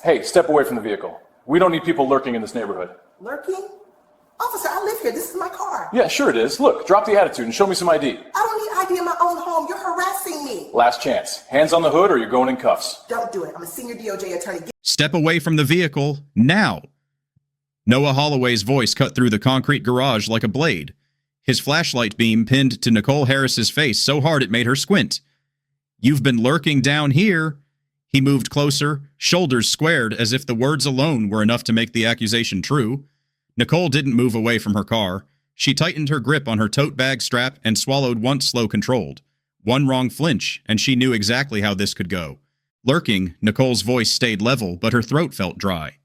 Hey, step away from the vehicle. We don't need people lurking in this neighborhood. Lurking? Officer, I live here. This is my car. Yeah, sure it is. Look, drop the attitude and show me some ID. I don't need ID in my own home. You're harassing me. Last chance. Hands on the hood or you're going in cuffs. Don't do it. I'm a senior DOJ attorney. Step away from the vehicle, now. Noah Holloway's voice cut through the concrete garage like a blade. His flashlight beam pinned to Nicole Harris's face so hard it made her squint. You've been lurking down here. He moved closer, shoulders squared as if the words alone were enough to make the accusation true. Nicole didn't move away from her car. She tightened her grip on her tote bag strap and swallowed once slow controlled. One wrong flinch, and she knew exactly how this could go. Lurking, Nicole's voice stayed level, but her throat felt dry.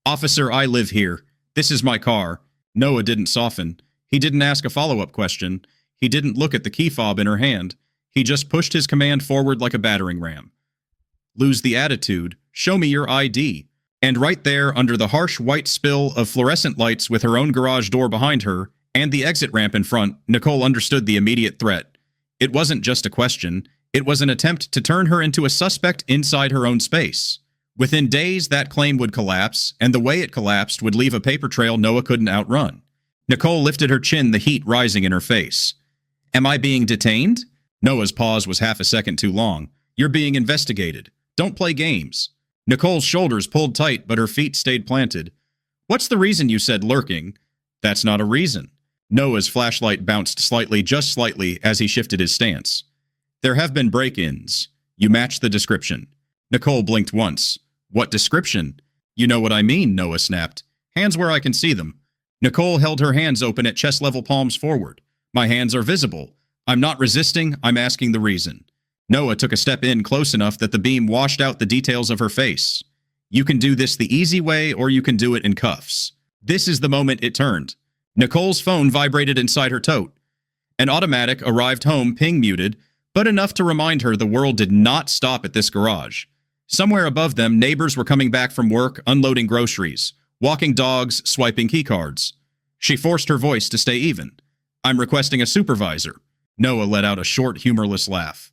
Officer, I live here. This is my car. Noah didn't soften. He didn't ask a follow-up question. He didn't look at the key fob in her hand. He just pushed his command forward like a battering ram. Lose the attitude. Show me your ID. And right there, under the harsh white spill of fluorescent lights with her own garage door behind her and the exit ramp in front, Nicole understood the immediate threat. It wasn't just a question. It was an attempt to turn her into a suspect inside her own space. Within days, that claim would collapse, and the way it collapsed would leave a paper trail Noah couldn't outrun. Nicole lifted her chin, the heat rising in her face. Am I being detained? Noah's pause was half a second too long. You're being investigated. Don't play games. Nicole's shoulders pulled tight, but her feet stayed planted. What's the reason you said lurking? That's not a reason. Noah's flashlight bounced slightly, just slightly, as he shifted his stance. There have been break-ins. You match the description. Nicole blinked once. What description? You know what I mean, Noah snapped. Hands where I can see them. Nicole held her hands open at chest-level, palms forward. My hands are visible. I'm not resisting, I'm asking the reason. Noah took a step in close enough that the beam washed out the details of her face. You can do this the easy way, or you can do it in cuffs. This is the moment it turned. Nicole's phone vibrated inside her tote. An automatic arrived home, ping muted, but enough to remind her the world did not stop at this garage. Somewhere above them, neighbors were coming back from work, unloading groceries, walking dogs, swiping keycards. She forced her voice to stay even. I'm requesting a supervisor. Noah let out a short, humorless laugh.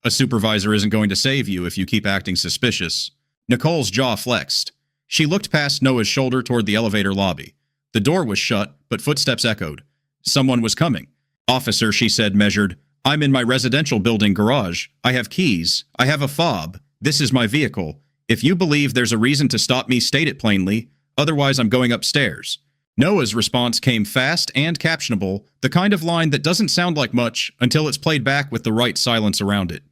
A supervisor isn't going to save you if you keep acting suspicious. Nicole's jaw flexed. She looked past Noah's shoulder toward the elevator lobby. The door was shut, but footsteps echoed. Someone was coming. Officer, she said, measured. I'm in my residential building garage. I have keys. I have a fob. This is my vehicle. If you believe there's a reason to stop me, state it plainly. Otherwise, I'm going upstairs. Noah's response came fast and captionable, the kind of line that doesn't sound like much until it's played back with the right silence around it.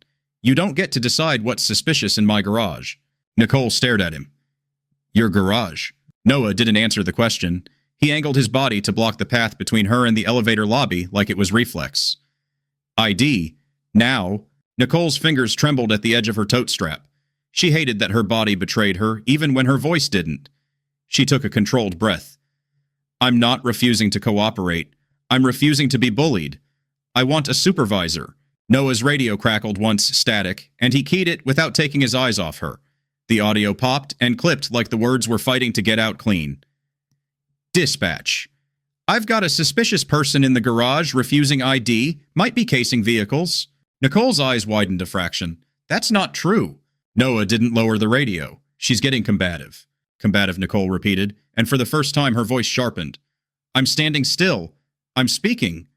You don't get to decide what's suspicious in my garage. Nicole stared at him. Your garage. Noah didn't answer the question. He angled his body to block the path between her and the elevator lobby like it was reflex. ID. Now. Nicole's fingers trembled at the edge of her tote strap. She hated that her body betrayed her, even when her voice didn't. She took a controlled breath. I'm not refusing to cooperate. I'm refusing to be bullied. I want a supervisor. Noah's radio crackled once, static, and he keyed it without taking his eyes off her. The audio popped and clipped like the words were fighting to get out clean. Dispatch. I've got a suspicious person in the garage refusing ID, might be casing vehicles. Nicole's eyes widened a fraction. That's not true. Noah didn't lower the radio. She's getting combative. Combative, Nicole repeated, and for the first time her voice sharpened. I'm standing still. I'm speaking.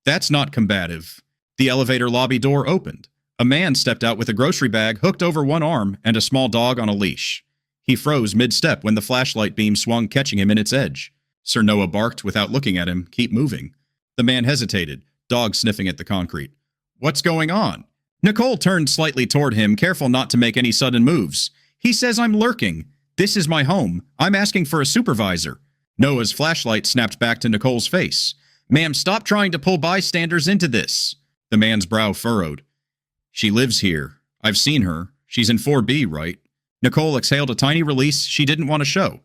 That's not combative. The elevator lobby door opened. A man stepped out with a grocery bag hooked over one arm and a small dog on a leash. He froze mid-step when the flashlight beam swung, catching him in its edge. Sir Noah barked without looking at him, keep moving. The man hesitated, dog sniffing at the concrete. What's going on? Nicole turned slightly toward him, careful not to make any sudden moves. He says I'm lurking. This is my home. I'm asking for a supervisor. Noah's flashlight snapped back to Nicole's face. Ma'am, stop trying to pull bystanders into this. The man's brow furrowed. She lives here. I've seen her. She's in 4B, right? Nicole exhaled a tiny release she didn't want to show.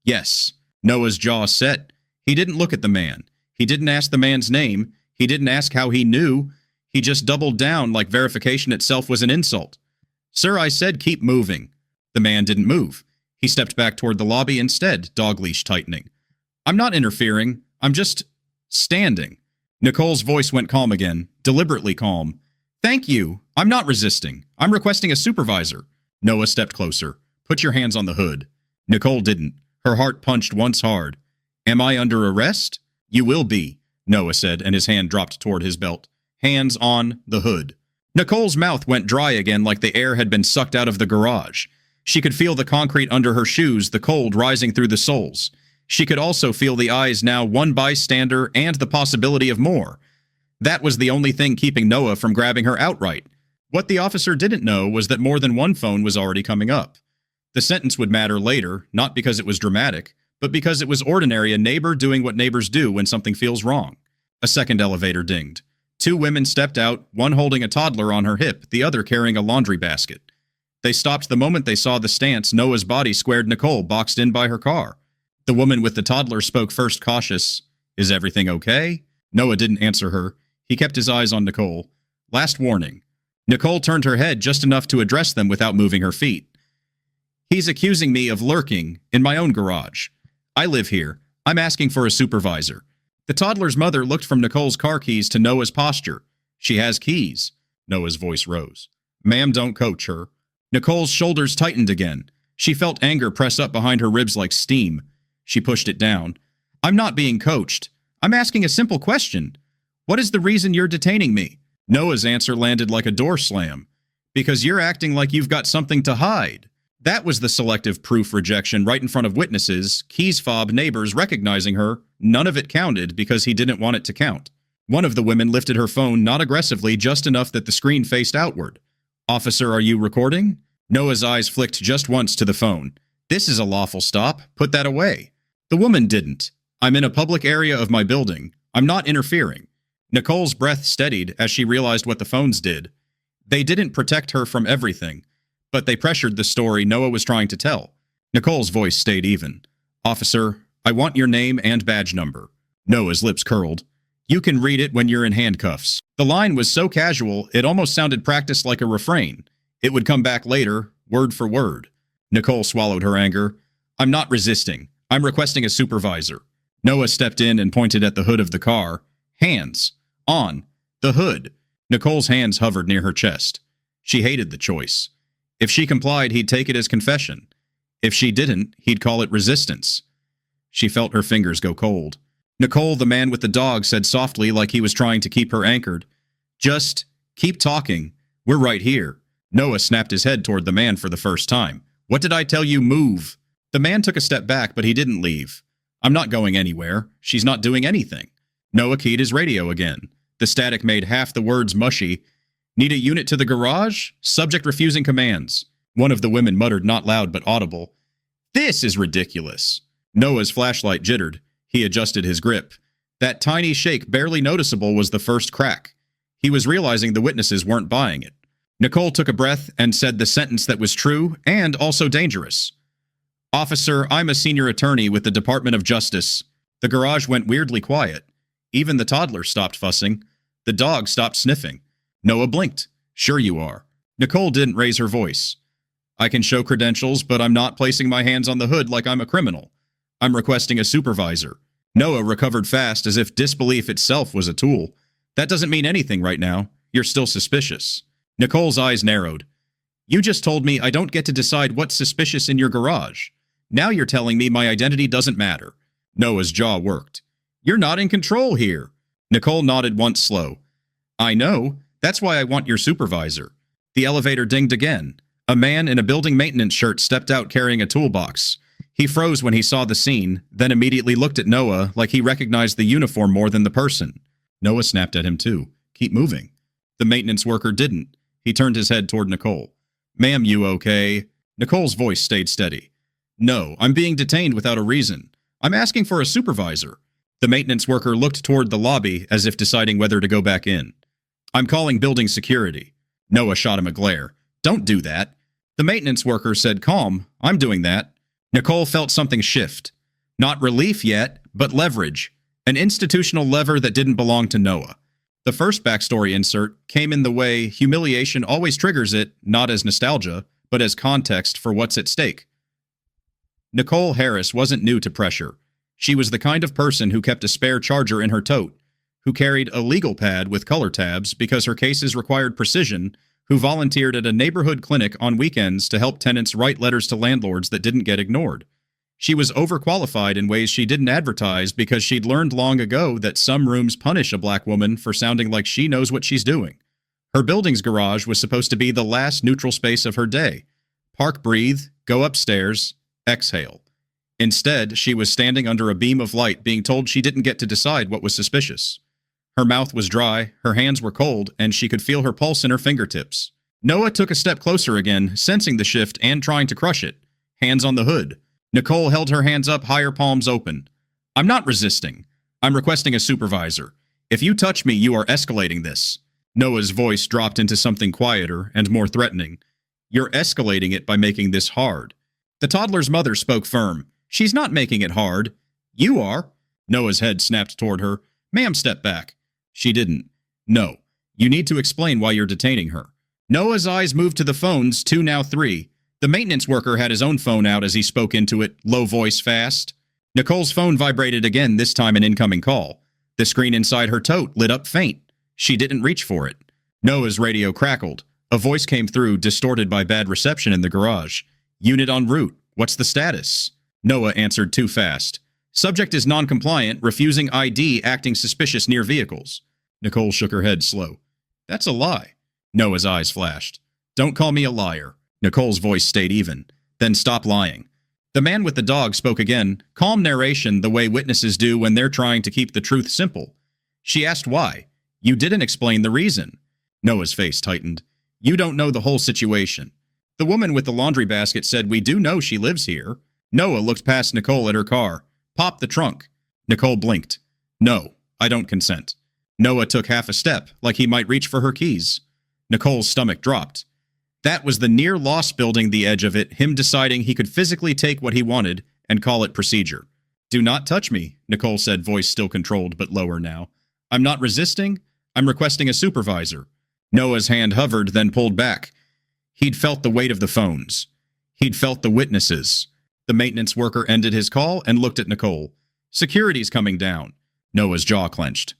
Yes. Noah's jaw set. He didn't look at the man. He didn't ask the man's name. He didn't ask how he knew. He just doubled down like verification itself was an insult. Sir, I said keep moving. The man didn't move. He stepped back toward the lobby instead, dog leash tightening. I'm not interfering. I'm just standing. Nicole's voice went calm again, deliberately calm. Thank you. I'm not resisting. I'm requesting a supervisor. Noah stepped closer, Put your hands on the hood. Nicole didn't. Her heart punched once hard. Am I under arrest? You will be, Noah said, and his hand dropped toward his belt. Hands on the hood. Nicole's mouth went dry again like the air had been sucked out of the garage. She could feel the concrete under her shoes, the cold rising through the soles. She could also feel the eyes now one bystander and the possibility of more. That was the only thing keeping Noah from grabbing her outright. What the officer didn't know was that more than one phone was already coming up. The sentence would matter later, not because it was dramatic, but because it was ordinary, a neighbor doing what neighbors do when something feels wrong. A second elevator dinged. 2 women stepped out, one holding a toddler on her hip, the other carrying a laundry basket. They stopped the moment they saw the stance Noah's body squared Nicole boxed in by her car. The woman with the toddler spoke first cautious. Is everything okay? Noah didn't answer her. He kept his eyes on Nicole. Last warning. Nicole turned her head just enough to address them without moving her feet. He's accusing me of lurking in my own garage. I live here. I'm asking for a supervisor. The toddler's mother looked from Nicole's car keys to Noah's posture. She has keys. Noah's voice rose. Ma'am, don't coach her. Nicole's shoulders tightened again. She felt anger press up behind her ribs like steam. She pushed it down. I'm not being coached. I'm asking a simple question. What is the reason you're detaining me? Noah's answer landed like a door slam. Because you're acting like you've got something to hide. That was the selective proof rejection right in front of witnesses, Key's fob neighbors recognizing her. None of it counted because he didn't want it to count. One of the women lifted her phone not aggressively, just enough that the screen faced outward. Officer, are you recording? Noah's eyes flicked just once to the phone. This is a lawful stop. Put that away. The woman didn't. I'm in a public area of my building. I'm not interfering. Nicole's breath steadied as she realized what the phones did. They didn't protect her from everything, but they pressured the story Noah was trying to tell. Nicole's voice stayed even. Officer, I want your name and badge number. Noah's lips curled. You can read it when you're in handcuffs. The line was so casual, it almost sounded practiced like a refrain. It would come back later, word for word. Nicole swallowed her anger. I'm not resisting. I'm requesting a supervisor. Noah stepped in and pointed at the hood of the car. Hands. On. The hood. Nicole's hands hovered near her chest. She hated the choice. If she complied, he'd take it as confession. If she didn't, he'd call it resistance. She felt her fingers go cold. Nicole, the man with the dog, said softly like he was trying to keep her anchored. Just keep talking. We're right here. Noah snapped his head toward the man for the first time. What did I tell you? Move. The man took a step back, but he didn't leave. I'm not going anywhere. She's not doing anything. Noah keyed his radio again. The static made half the words mushy. Need a unit to the garage? Subject refusing commands. One of the women muttered, not loud but audible. This is ridiculous. Noah's flashlight jittered. He adjusted his grip. That tiny shake, barely noticeable, was the first crack. He was realizing the witnesses weren't buying it. Nicole took a breath and said the sentence that was true and also dangerous. Officer, I'm a senior attorney with the Department of Justice. The garage went weirdly quiet. Even the toddler stopped fussing. The dog stopped sniffing. Noah blinked. Sure you are. Nicole didn't raise her voice. I can show credentials, but I'm not placing my hands on the hood like I'm a criminal. I'm requesting a supervisor. Noah recovered fast as if disbelief itself was a tool. That doesn't mean anything right now. You're still suspicious. Nicole's eyes narrowed. You just told me I don't get to decide what's suspicious in your garage. Now you're telling me my identity doesn't matter. Noah's jaw worked. You're not in control here. Nicole nodded once slow. I know. That's why I want your supervisor. The elevator dinged again. A man in a building maintenance shirt stepped out carrying a toolbox. He froze when he saw the scene, then immediately looked at Noah like he recognized the uniform more than the person. Noah snapped at him too. Keep moving. The maintenance worker didn't. He turned his head toward Nicole. Ma'am, you okay? Nicole's voice stayed steady. No, I'm being detained without a reason. I'm asking for a supervisor. The maintenance worker looked toward the lobby as if deciding whether to go back in. I'm calling building security. Noah shot him a glare. Don't do that. The maintenance worker said calm. I'm doing that. Nicole felt something shift. Not relief yet, but leverage. An institutional lever that didn't belong to Noah. The first backstory insert came in the way humiliation always triggers it, not as nostalgia, but as context for what's at stake. Nicole Harris wasn't new to pressure. She was the kind of person who kept a spare charger in her tote, who carried a legal pad with color tabs because her cases required precision, who volunteered at a neighborhood clinic on weekends to help tenants write letters to landlords that didn't get ignored. She was overqualified in ways she didn't advertise because she'd learned long ago that some rooms punish a black woman for sounding like she knows what she's doing. Her building's garage was supposed to be the last neutral space of her day. Park, breathe, go upstairs, exhale. Instead, she was standing under a beam of light being told she didn't get to decide what was suspicious. Her mouth was dry, her hands were cold, and she could feel her pulse in her fingertips. Noah took a step closer again, sensing the shift and trying to crush it. Hands on the hood. Nicole held her hands up, higher palms open. I'm not resisting. I'm requesting a supervisor. If you touch me, you are escalating this. Noah's voice dropped into something quieter and more threatening. You're escalating it by making this hard. The toddler's mother spoke firm. She's not making it hard. You are. Noah's head snapped toward her. Ma'am, step back. She didn't. No. You need to explain why you're detaining her. Noah's eyes moved to the phones, 2 now 3. The maintenance worker had his own phone out as he spoke into it, low voice fast. Nicole's phone vibrated again, this time an incoming call. The screen inside her tote lit up faint. She didn't reach for it. Noah's radio crackled. A voice came through, distorted by bad reception in the garage. Unit en route. What's the status? Noah answered too fast. Subject is non-compliant, refusing ID, acting suspicious near vehicles. Nicole shook her head slow. That's a lie. Noah's eyes flashed. Don't call me a liar. Nicole's voice stayed even. Then stop lying. The man with the dog spoke again, calm narration the way witnesses do when they're trying to keep the truth simple. She asked why. You didn't explain the reason. Noah's face tightened. You don't know the whole situation. The woman with the laundry basket said we do know she lives here. Noah looked past Nicole at her car. Pop the trunk. Nicole blinked. No, I don't consent. Noah took half a step, like he might reach for her keys. Nicole's stomach dropped. That was the near loss building the edge of it, him deciding he could physically take what he wanted and call it procedure. Do not touch me, Nicole said, voice still controlled but lower now. I'm not resisting. I'm requesting a supervisor. Noah's hand hovered, then pulled back. He'd felt the weight of the phones. He'd felt the witnesses. The maintenance worker ended his call and looked at Nicole. Security's coming down. Noah's jaw clenched.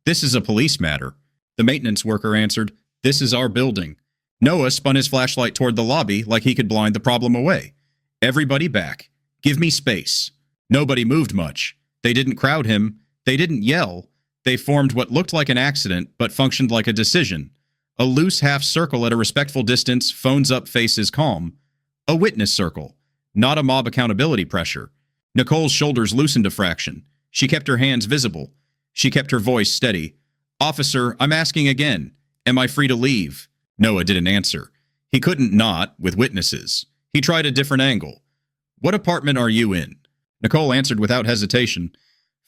This is a police matter. The maintenance worker answered, This is our building. Noah spun his flashlight toward the lobby like he could blind the problem away. Everybody back. Give me space. Nobody moved much. They didn't crowd him. They didn't yell. They formed what looked like an accident, but functioned like a decision. A loose half circle at a respectful distance, phones up, faces calm. A witness circle. Not a mob accountability pressure. Nicole's shoulders loosened a fraction. She kept her hands visible. She kept her voice steady. Officer, I'm asking again. Am I free to leave? Noah didn't answer. He couldn't not, with witnesses. He tried a different angle. What apartment are you in? Nicole answered without hesitation.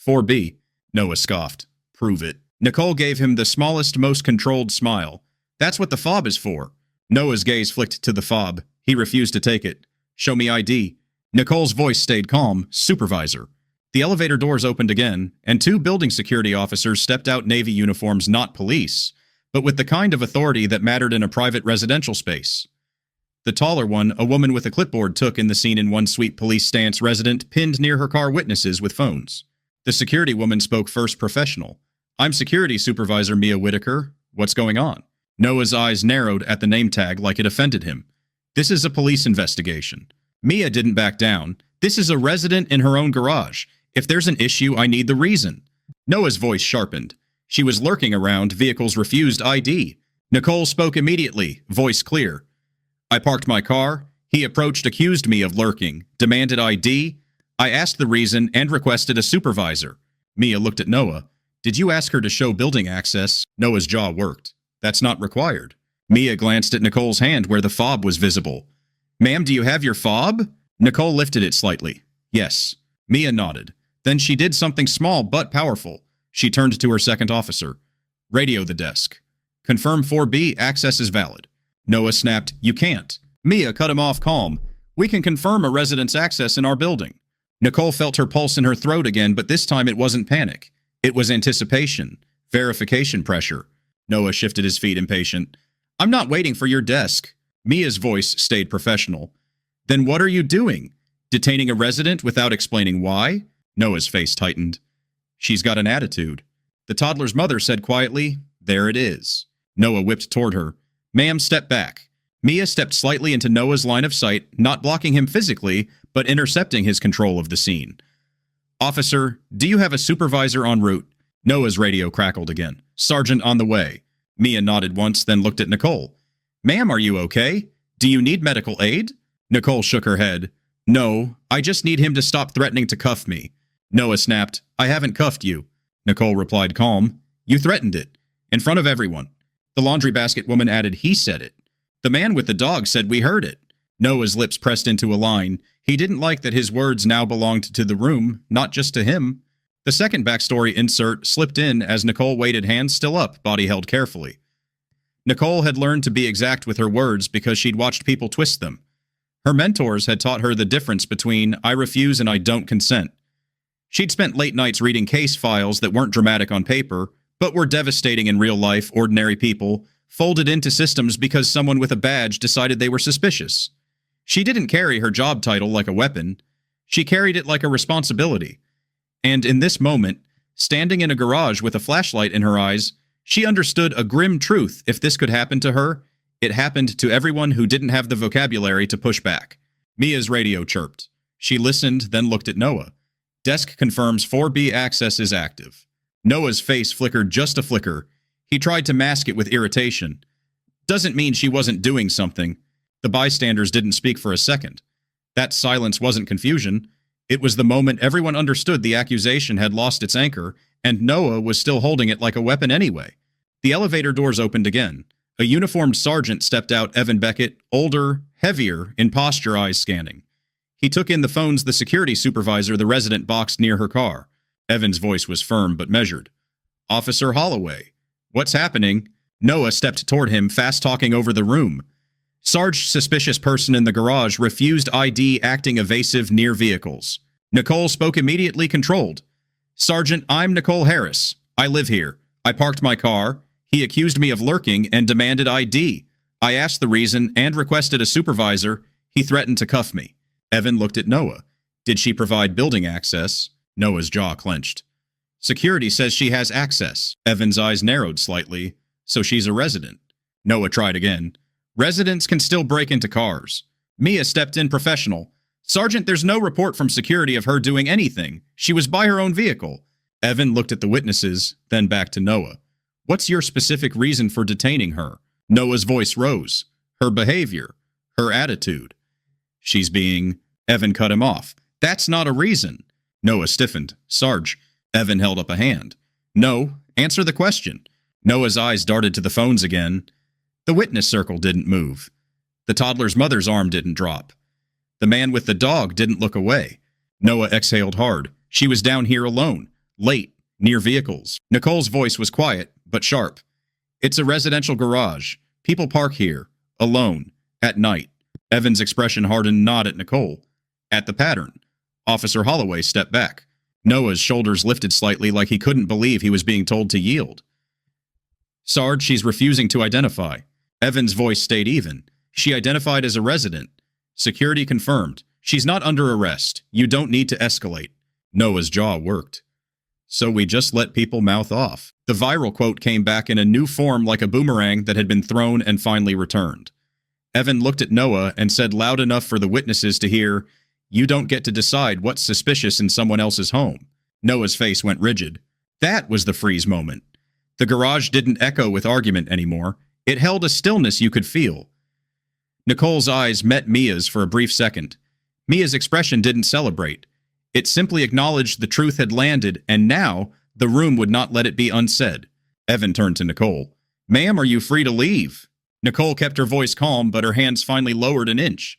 4B. Noah scoffed. Prove it. Nicole gave him the smallest, most controlled smile. That's what the fob is for. Noah's gaze flicked to the fob. He refused to take it. Show me ID. Nicole's voice stayed calm. Supervisor. The elevator doors opened again, and 2 building security officers stepped out, Navy uniforms, not police, but with the kind of authority that mattered in a private residential space. The taller one, a woman with a clipboard, took in the scene in one sweet police stance resident pinned near her car witnesses with phones. The security woman spoke first professional. I'm security supervisor Mia Whitaker. What's going on? Noah's eyes narrowed at the name tag like it offended him. This is a police investigation. Mia didn't back down. This is a resident in her own garage. If there's an issue, I need the reason. Noah's voice sharpened. She was lurking around, vehicles refused ID. Nicole spoke immediately, voice clear. I parked my car. He approached, accused me of lurking, demanded ID. I asked the reason and requested a supervisor. Mia looked at Noah. Did you ask her to show building access? Noah's jaw worked. That's not required. Mia glanced at Nicole's hand where the fob was visible. Ma'am, do you have your fob? Nicole lifted it slightly. Yes. Mia nodded. Then she did something small but powerful. She turned to her second officer. Radio the desk. Confirm 4B, access is valid. Noah snapped, You can't. Mia cut him off calm. We can confirm a resident's access in our building. Nicole felt her pulse in her throat again, but this time it wasn't panic. It was anticipation, verification pressure. Noah shifted his feet, impatient. I'm not waiting for your desk. Mia's voice stayed professional. Then what are you doing? Detaining a resident without explaining why? Noah's face tightened. She's got an attitude. The toddler's mother said quietly, There it is. Noah whipped toward her. Ma'am stepped back. Mia stepped slightly into Noah's line of sight, not blocking him physically, but intercepting his control of the scene. Officer, do you have a supervisor en route? Noah's radio crackled again. Sergeant on the way. Mia nodded once, then looked at Nicole. Ma'am, are you okay? Do you need medical aid? Nicole shook her head. No, I just need him to stop threatening to cuff me. Noah snapped. I haven't cuffed you. Nicole replied calm. You threatened it. In front of everyone. The laundry basket woman added, he said it. The man with the dog said we heard it. Noah's lips pressed into a line. He didn't like that his words now belonged to the room, not just to him. The second backstory insert slipped in as Nicole waited, hands still up, body held carefully. Nicole had learned to be exact with her words because she'd watched people twist them. Her mentors had taught her the difference between I refuse and I don't consent. She'd spent late nights reading case files that weren't dramatic on paper, but were devastating in real life, ordinary people, folded into systems because someone with a badge decided they were suspicious. She didn't carry her job title like a weapon. She carried it like a responsibility. And in this moment, standing in a garage with a flashlight in her eyes, she understood a grim truth. If this could happen to her, it happened to everyone who didn't have the vocabulary to push back. Mia's radio chirped. She listened, then looked at Noah. Desk confirms 4B access is active. Noah's face flickered just a flicker. He tried to mask it with irritation. Doesn't mean she wasn't doing something. The bystanders didn't speak for a second. That silence wasn't confusion. It was the moment everyone understood the accusation had lost its anchor, and Noah was still holding it like a weapon anyway. The elevator doors opened again. A uniformed sergeant stepped out, Evan Beckett, older, heavier, in posture, eyes scanning. He took in the phones the security supervisor the resident boxed near her car. Evan's voice was firm but measured. Officer Holloway. What's happening? Noah stepped toward him, fast-talking over the room. Sarge, suspicious person in the garage, refused ID, acting evasive near vehicles. Nicole spoke immediately, controlled. Sergeant, I'm Nicole Harris. I live here. I parked my car. He accused me of lurking and demanded ID. I asked the reason and requested a supervisor. He threatened to cuff me. Evan looked at Noah. Did she provide building access? Noah's jaw clenched. Security says she has access. Evan's eyes narrowed slightly. So she's a resident. Noah tried again. Residents can still break into cars. Mia stepped in professional. Sergeant, there's no report from security of her doing anything. She was by her own vehicle. Evan looked at the witnesses, then back to Noah. What's your specific reason for detaining her? Noah's voice rose. Her behavior. Her attitude. She's being... Evan cut him off. That's not a reason. Noah stiffened. Sarge. Evan held up a hand. No, answer the question. Noah's eyes darted to the phones again. The witness circle didn't move. The toddler's mother's arm didn't drop. The man with the dog didn't look away. Noah exhaled hard. She was down here alone, late, near vehicles. Nicole's voice was quiet, but sharp. It's a residential garage. People park here, alone, at night. Evan's expression hardened, not at Nicole. At the pattern. Officer Holloway stepped back. Noah's shoulders lifted slightly like he couldn't believe he was being told to yield. Sarge, she's refusing to identify. Evan's voice stayed even. She identified as a resident. Security confirmed. She's not under arrest. You don't need to escalate. Noah's jaw worked. So we just let people mouth off. The viral quote came back in a new form like a boomerang that had been thrown and finally returned. Evan looked at Noah and said loud enough for the witnesses to hear, you don't get to decide what's suspicious in someone else's home. Noah's face went rigid. That was the freeze moment. The garage didn't echo with argument anymore. It held a stillness you could feel. Nicole's eyes met Mia's for a brief second. Mia's expression didn't celebrate. It simply acknowledged the truth had landed, and now the room would not let it be unsaid. Evan turned to Nicole. Ma'am, are you free to leave? Nicole kept her voice calm, but her hands finally lowered an inch.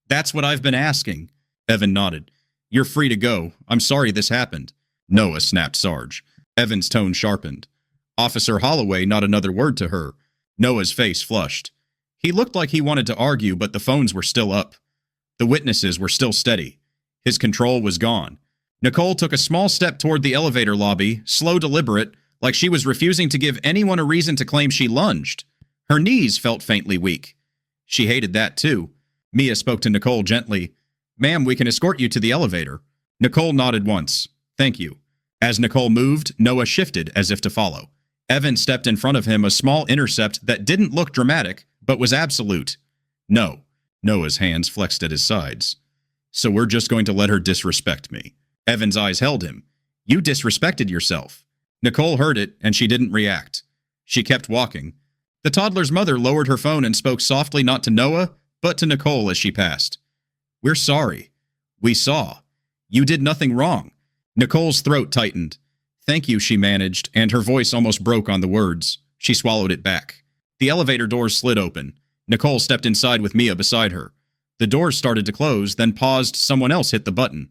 That's what I've been asking. Evan nodded. You're free to go. I'm sorry this happened. Noah snapped Sarge. Evan's tone sharpened. Officer Holloway, not another word to her. Noah's face flushed. He looked like he wanted to argue, but the phones were still up. The witnesses were still steady. His control was gone. Nicole took a small step toward the elevator lobby, slow, deliberate, like she was refusing to give anyone a reason to claim she lunged. Her knees felt faintly weak. She hated that too. Mia spoke to Nicole gently. Ma'am, we can escort you to the elevator. Nicole nodded once. Thank you. As Nicole moved, Noah shifted as if to follow. Evan stepped in front of him, a small intercept that didn't look dramatic, but was absolute. No. Noah's hands flexed at his sides. So we're just going to let her disrespect me. Evan's eyes held him. You disrespected yourself. Nicole heard it, and she didn't react. She kept walking. The toddler's mother lowered her phone and spoke softly not to Noah, but to Nicole as she passed. We're sorry. We saw. You did nothing wrong. Nicole's throat tightened. Thank you, she managed, and her voice almost broke on the words. She swallowed it back. The elevator doors slid open. Nicole stepped inside with Mia beside her. The doors started to close, then paused. Someone else hit the button.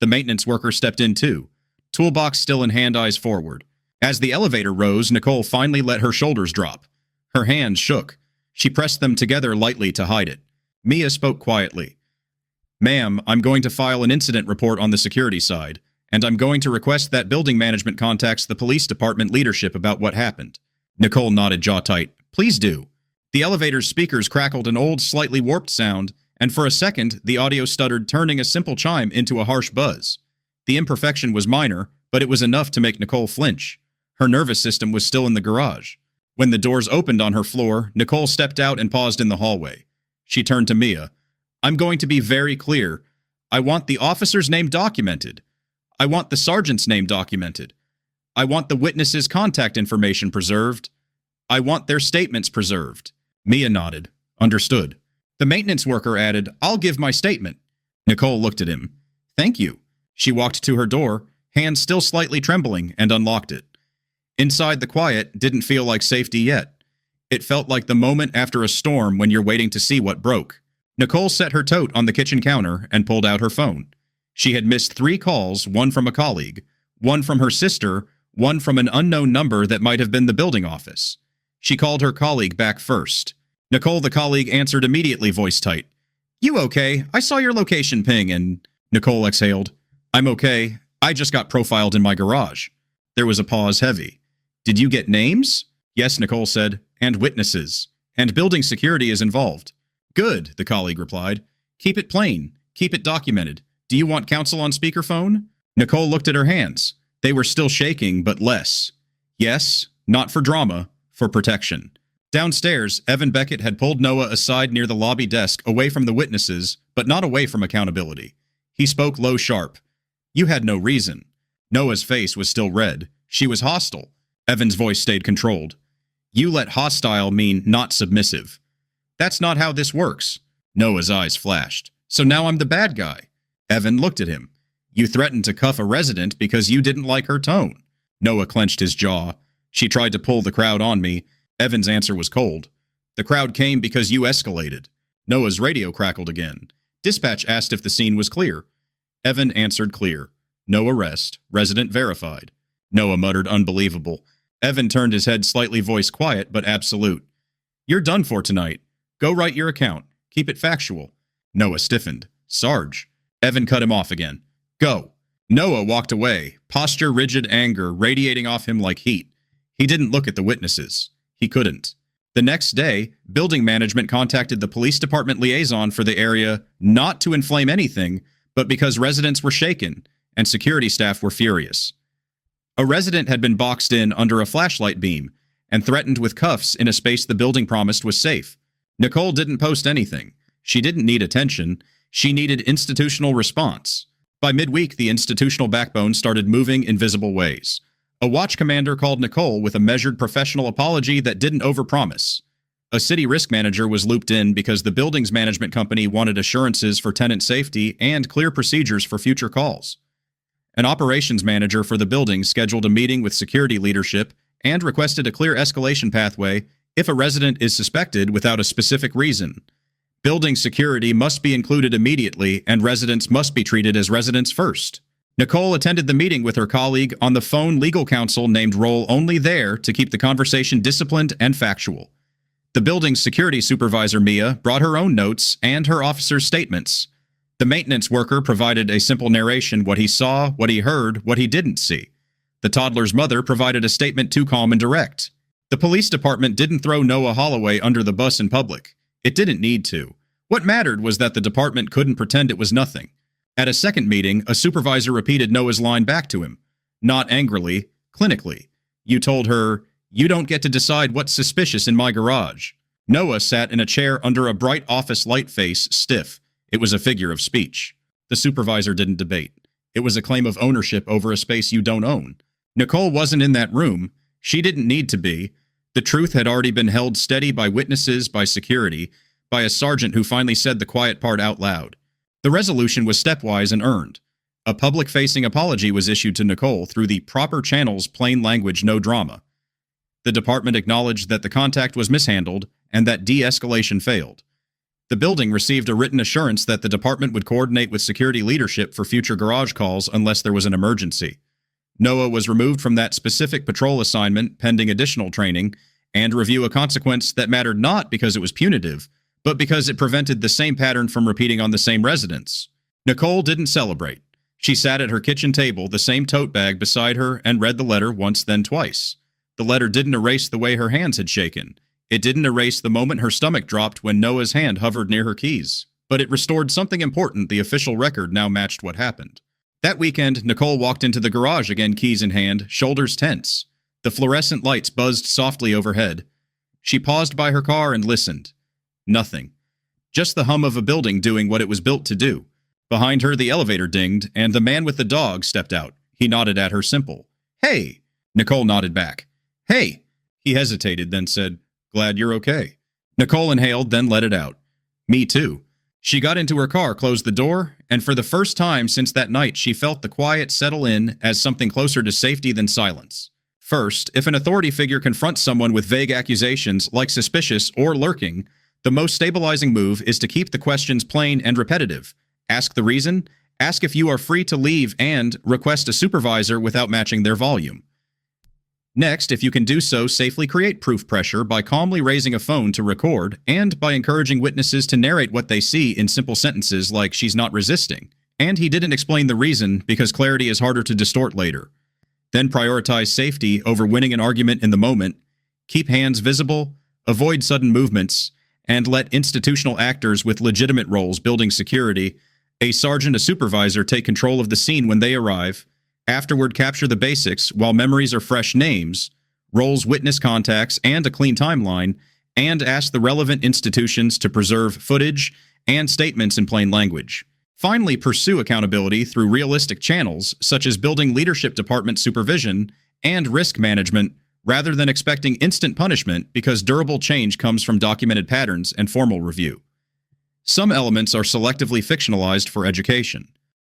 The maintenance worker stepped in too, toolbox still in hand, eyes forward. As the elevator rose, Nicole finally let her shoulders drop. Her hands shook. She pressed them together lightly to hide it. Mia spoke quietly. Ma'am, I'm going to file an incident report on the security side, and I'm going to request that building management contacts the police department leadership about what happened. Nicole nodded, jaw tight. Please do. The elevator's speakers crackled an old, slightly warped sound, and for a second, the audio stuttered, turning a simple chime into a harsh buzz. The imperfection was minor, but it was enough to make Nicole flinch. Her nervous system was still in the garage. When the doors opened on her floor, Nicole stepped out and paused in the hallway. She turned to Mia. I'm going to be very clear. I want the officer's name documented. I want the sergeant's name documented. I want the witness's contact information preserved. I want their statements preserved. Mia nodded. Understood. The maintenance worker added, I'll give my statement. Nicole looked at him. Thank you. She walked to her door, hands still slightly trembling, and unlocked it. Inside, the quiet didn't feel like safety yet. It felt like the moment after a storm when you're waiting to see what broke. Nicole set her tote on the kitchen counter and pulled out her phone. She had missed 3 calls, one from a colleague, one from her sister, one from an unknown number that might have been the building office. She called her colleague back first. Nicole, the colleague, answered immediately, voice tight. You okay? I saw your location ping and... Nicole exhaled. I'm okay. I just got profiled in my garage. There was a pause, heavy. Did you get names? Yes, Nicole said, and witnesses. And building security is involved. Good, the colleague replied. Keep it plain. Keep it documented. Do you want counsel on speakerphone? Nicole looked at her hands. They were still shaking, but less. Yes, not for drama, for protection. Downstairs, Evan Beckett had pulled Noah aside near the lobby desk, away from the witnesses, but not away from accountability. He spoke low, sharp. You had no reason. Noah's face was still red. She was hostile. Evan's voice stayed controlled. You let hostile mean not submissive. That's not how this works. Noah's eyes flashed. So now I'm the bad guy. Evan looked at him. You threatened to cuff a resident because you didn't like her tone. Noah clenched his jaw. She tried to pull the crowd on me. Evan's answer was cold. The crowd came because you escalated. Noah's radio crackled again. Dispatch asked if the scene was clear. Evan answered clear. No arrest. Resident verified. Noah muttered unbelievable. Evan turned his head slightly, voice quiet but absolute. You're done for tonight. Go write your account. Keep it factual. Noah stiffened. Sarge. Evan cut him off again. Go. Noah walked away, posture rigid, anger radiating off him like heat. He didn't look at the witnesses. He couldn't. The next day, building management contacted the police department liaison for the area not to inflame anything, but because residents were shaken and security staff were furious. A resident had been boxed in under a flashlight beam and threatened with cuffs in a space the building promised was safe. Nicole didn't post anything. She didn't need attention. She needed institutional response. By midweek, the institutional backbone started moving in visible ways. A watch commander called Nicole with a measured professional apology that didn't overpromise. A city risk manager was looped in because the building's management company wanted assurances for tenant safety and clear procedures for future calls. An operations manager for the building scheduled a meeting with security leadership and requested a clear escalation pathway if a resident is suspected without a specific reason. Building security must be included immediately, and residents must be treated as residents first. Nicole attended the meeting with her colleague on the phone legal counsel named role only there to keep the conversation disciplined and factual. The building's security supervisor, Mia, brought her own notes and her officer's statements. The maintenance worker provided a simple narration, what he saw, what he heard, what he didn't see. The toddler's mother provided a statement too calm and direct. The police department didn't throw Noah Holloway under the bus in public. It didn't need to. What mattered was that the department couldn't pretend it was nothing. At a second meeting, a supervisor repeated Noah's line back to him. Not angrily, clinically. You told her, you don't get to decide what's suspicious in my garage. Noah sat in a chair under a bright office light face, stiff. It was a figure of speech. The supervisor didn't debate. It was a claim of ownership over a space you don't own. Nicole wasn't in that room. She didn't need to be. The truth had already been held steady by witnesses, by security, by a sergeant who finally said the quiet part out loud. The resolution was stepwise and earned. A public-facing apology was issued to Nicole through the proper channels, plain language, no drama. The department acknowledged that the contact was mishandled and that de-escalation failed. The building received a written assurance that the department would coordinate with security leadership for future garage calls unless there was an emergency. Noah was removed from that specific patrol assignment pending additional training and review a consequence that mattered not because it was punitive, but because it prevented the same pattern from repeating on the same residents. Nicole didn't celebrate. She sat at her kitchen table, the same tote bag beside her, and read the letter once, then twice. The letter didn't erase the way her hands had shaken. It didn't erase the moment her stomach dropped when Noah's hand hovered near her keys. But it restored something important. The official record now matched what happened. That weekend, Nicole walked into the garage again, keys in hand, shoulders tense. The fluorescent lights buzzed softly overhead. She paused by her car and listened. Nothing. Just the hum of a building doing what it was built to do. Behind her, the elevator dinged, and the man with the dog stepped out. He nodded at her simple. "Hey!" Nicole nodded back. "Hey!" He hesitated, then said, "Glad you're okay." Nicole inhaled, then let it out. "Me too." She got into her car, closed the door, and for the first time since that night, she felt the quiet settle in as something closer to safety than silence. First, if an authority figure confronts someone with vague accusations, like suspicious or lurking, the most stabilizing move is to keep the questions plain and repetitive. Ask the reason, ask if you are free to leave, and request a supervisor without matching their volume. Next, if you can do so, safely create proof pressure by calmly raising a phone to record and by encouraging witnesses to narrate what they see in simple sentences like "she's not resisting," and "he didn't explain the reason," because clarity is harder to distort later. Then prioritize safety over winning an argument in the moment. Keep hands visible, avoid sudden movements, and let institutional actors with legitimate roles building security, a sergeant, a supervisor, take control of the scene when they arrive. Afterward, capture the basics while memories are fresh: names, roles, witness contacts, and a clean timeline, and ask the relevant institutions to preserve footage and statements in plain language. Finally, pursue accountability through realistic channels, such as building leadership department supervision and risk management, rather than expecting instant punishment, because durable change comes from documented patterns and formal review. Some elements are selectively fictionalized for education.